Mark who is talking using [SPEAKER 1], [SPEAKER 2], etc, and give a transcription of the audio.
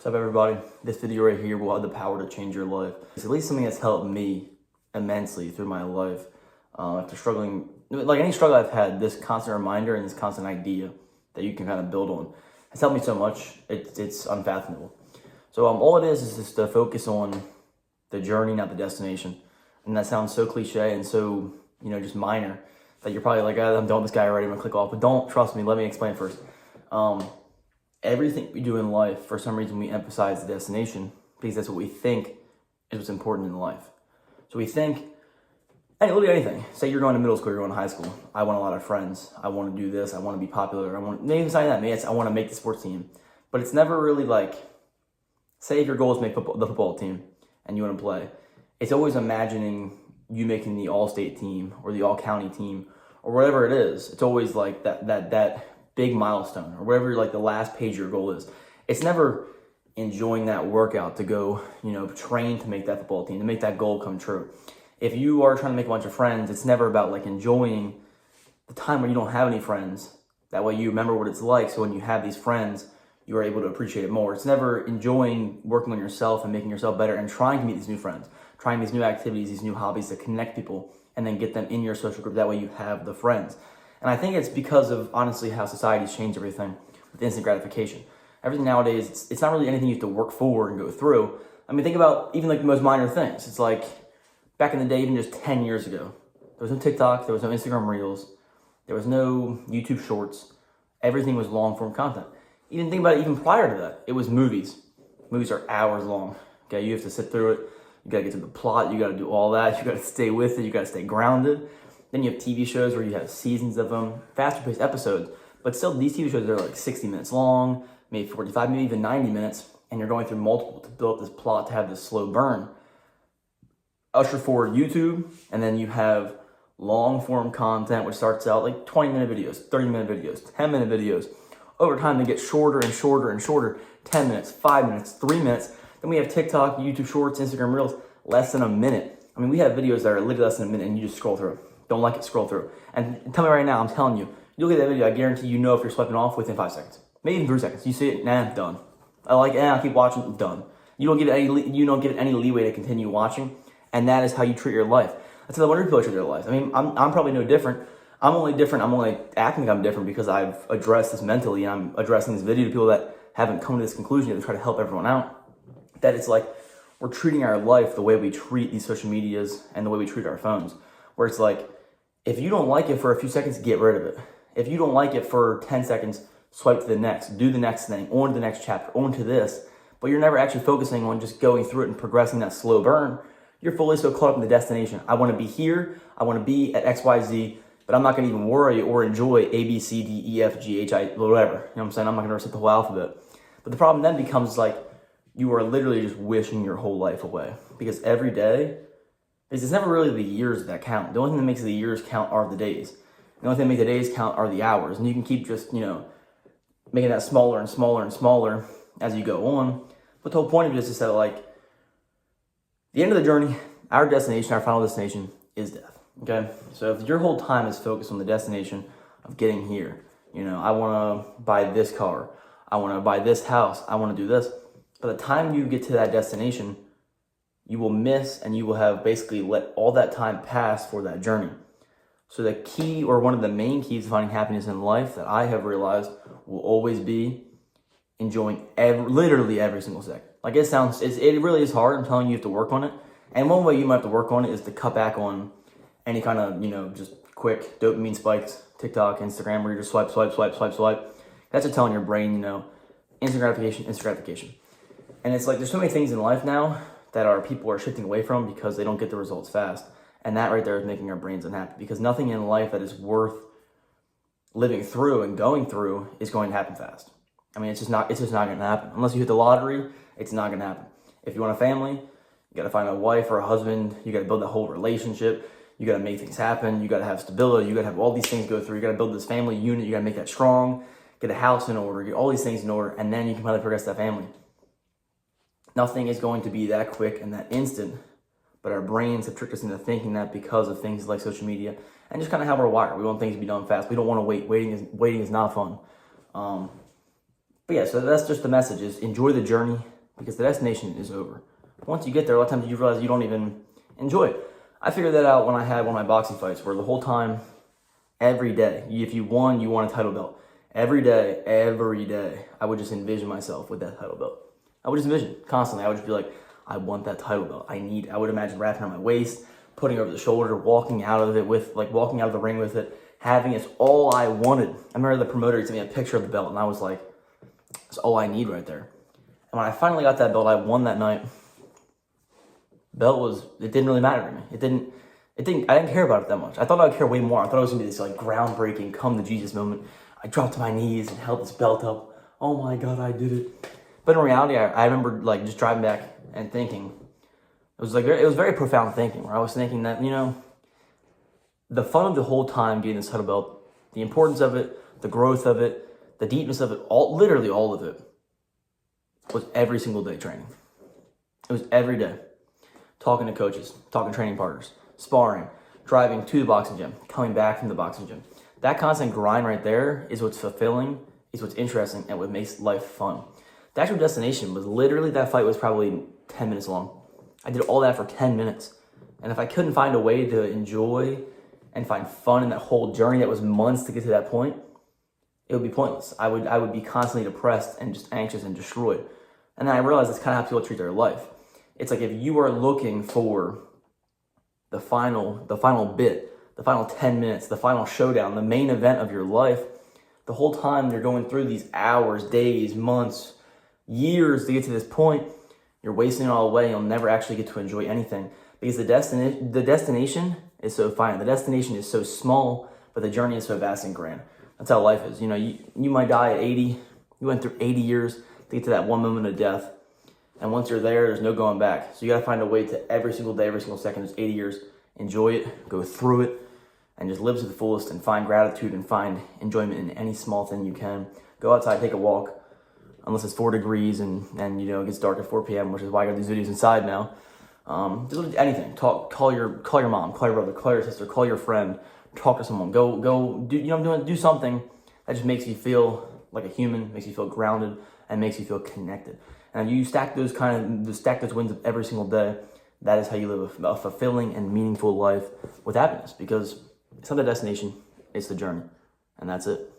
[SPEAKER 1] What's up, everybody? This video right here will have the power to change your life. It's at least something that's helped me immensely through my life. After struggling, like any struggle I've had, this constant reminder and this constant idea that you can kind of build on has helped me so much. It's unfathomable. So all it is just to focus on the journey, not the destination. And that sounds so cliche and so, just minor that you're probably like, I'm done with this guy already, I'm gonna click off. But don't, trust me, let me explain first. Everything we do in life, for some reason, we emphasize the destination because that's what we think is what's important in life. So we think, literally anything. Say you're going to middle school, you're going to high school. I want a lot of friends. I want to do this. I want to be popular. Maybe it's not that. Maybe it's, I want to make the sports team. But it's never really like, say if your goal is to make the football team and you want to play. It's always imagining you making the all-state team or the all-county team or whatever it is. It's always like that big milestone or whatever like the last page of your goal is. It's never enjoying that workout to go, train to make that football team, to make that goal come true. If you are trying to make a bunch of friends, it's never about like enjoying the time when you don't have any friends. That way you remember what it's like. So when you have these friends, you are able to appreciate it more. It's never enjoying working on yourself and making yourself better and trying to meet these new friends, trying these new activities, these new hobbies to connect people and then get them in your social group. That way you have the friends. And I think it's because of, honestly, how society's changed everything with instant gratification. Everything nowadays, it's not really anything you have to work for and go through. I mean, think about even like the most minor things. It's like back in the day, even just 10 years ago, there was no TikTok, there was no Instagram Reels, there was no YouTube Shorts. Everything was long form content. Even think about it, even prior to that, it was movies. Movies are hours long. Okay, you have to sit through it. You gotta get to the plot. You gotta do all that. You gotta stay with it. You gotta stay grounded. Then you have TV shows where you have seasons of them, faster paced episodes, but still these TV shows are like 60 minutes long, maybe 45, maybe even 90 minutes, and you're going through multiple to build up this plot to have this slow burn. Usher forward YouTube, and then you have long form content, which starts out like 20-minute videos, 30-minute videos, 10-minute videos. Over time, they get shorter and shorter and shorter, 10 minutes, 5 minutes, 3 minutes. Then we have TikTok, YouTube Shorts, Instagram Reels, less than a minute. I mean, we have videos that are literally less than a minute, and you just scroll through. Don't like it, scroll through. And tell me right now, I'm telling you, you look at that video, I guarantee you know if you're swiping off within 5 seconds. Maybe even 3 seconds. You see it, done. I like it, I'll keep watching, done. You don't give it any leeway to continue watching, and that is how you treat your life. That's how the wonder people treat their life. I mean, I'm probably no different. I'm only acting like I'm different because I've addressed this mentally, and I'm addressing this video to people that haven't come to this conclusion yet to try to help everyone out. That it's like, we're treating our life the way we treat these social medias and the way we treat our phones. Where it's like, if you don't like it for a few seconds, get rid of it. If you don't like it for 10 seconds, swipe to the next, do the next thing, on to the next chapter, on to this. But you're never actually focusing on just going through it and progressing that slow burn. You're fully so caught up in the destination. I want to be here. I want to be at XYZ, but I'm not going to even worry or enjoy A, B, C, D, E, F, G, H, I, whatever. You know what I'm saying? I'm not going to recite the whole alphabet. But the problem then becomes like, you are literally just wishing your whole life away. Because every day, it's never really the years that count. The only thing that makes the years count are the days. The only thing that makes the days count are the hours. And you can keep just, making that smaller and smaller and smaller as you go on. But the whole point of this is that, like, the end of the journey, our destination, our final destination is death. Okay? So if your whole time is focused on the destination of getting here, I want to buy this car. I want to buy this house. I want to do this. By the time you get to that destination, you will miss and you will have basically let all that time pass for that journey. So the key, or one of the main keys to finding happiness in life that I have realized will always be enjoying literally every single second. Like it really is hard. I'm telling you, you have to work on it. And one way you might have to work on it is to cut back on any kind of, just quick dopamine spikes, TikTok, Instagram, where you just swipe. That's just telling your brain, instant gratification. And it's like, there's so many things in life now that people are shifting away from because they don't get the results fast. And that right there is making our brains unhappy, because nothing in life that is worth living through and going through is going to happen fast. I mean, it's just not going to happen. Unless you hit the lottery, it's not going to happen. If you want a family, you got to find a wife or a husband. You got to build that whole relationship. You got to make things happen. You got to have stability. You got to have all these things go through. You got to build this family unit. You got to make that strong, get a house in order, get all these things in order, and then you can finally progress that family. Nothing is going to be that quick and that instant, but our brains have tricked us into thinking that because of things like social media and just kind of how we're wired. We want things to be done fast. We don't want to wait. Waiting is not fun. But yeah, so that's just the message: is enjoy the journey, because the destination is over. Once you get there, a lot of times you realize you don't even enjoy it. I figured that out when I had one of my boxing fights, where the whole time, every day, if you won, you won a title belt. Every day, I would just envision myself with that title belt. I would just envision constantly. I would just be like, I want that title belt. I would imagine wrapping around my waist, putting it over the shoulder, walking out of the ring with it, having it's all I wanted. I remember the promoter sent me a picture of the belt, and I was like, that's all I need right there. And when I finally got that belt, I won that night. It didn't really matter to me. I didn't care about it that much. I thought I would care way more. I thought it was gonna be this like groundbreaking come to Jesus moment. I dropped to my knees and held this belt up. Oh my God, I did it. But in reality, I remember like just driving back and thinking, it was very profound thinking, where I was thinking that, the fun of the whole time getting this title belt, the importance of it, the growth of it, the deepness of it, literally all of it, was every single day training. It was every day. Talking to coaches, talking to training partners, sparring, driving to the boxing gym, coming back from the boxing gym. That constant grind right there is what's fulfilling, is what's interesting, and what makes life fun. The actual destination was literally, that fight was probably 10 minutes long. I did all that for 10 minutes. And if I couldn't find a way to enjoy and find fun in that whole journey that was months to get to that point, it would be pointless. I would be constantly depressed and just anxious and destroyed. And then I realized that's kind of how people treat their life. It's like, if you are looking for the final bit, the final 10 minutes, the final showdown, the main event of your life, the whole time you're going through these hours, days, months, years to get to this point, you're wasting it all away. You'll never actually get to enjoy anything, because the destination is so fine. The destination is so small, but the journey is so vast and grand. That's how life is. You might die at 80. You went through 80 years to get to that one moment of death. And once you're there, there's no going back. So you got to find a way to every single day, every single second, there's 80 years, enjoy it, go through it, and just live to the fullest and find gratitude and find enjoyment in any small thing you can. Go outside, take a walk, unless it's 4 degrees and it gets dark at 4 p.m., which is why I got these videos inside now. Just anything. Call your mom, call your brother, call your sister, call your friend, talk to someone. Go do something that just makes you feel like a human, makes you feel grounded, and makes you feel connected. And you stack those wins up every single day. That is how you live a fulfilling and meaningful life with happiness, because it's not the destination, it's the journey. And that's it.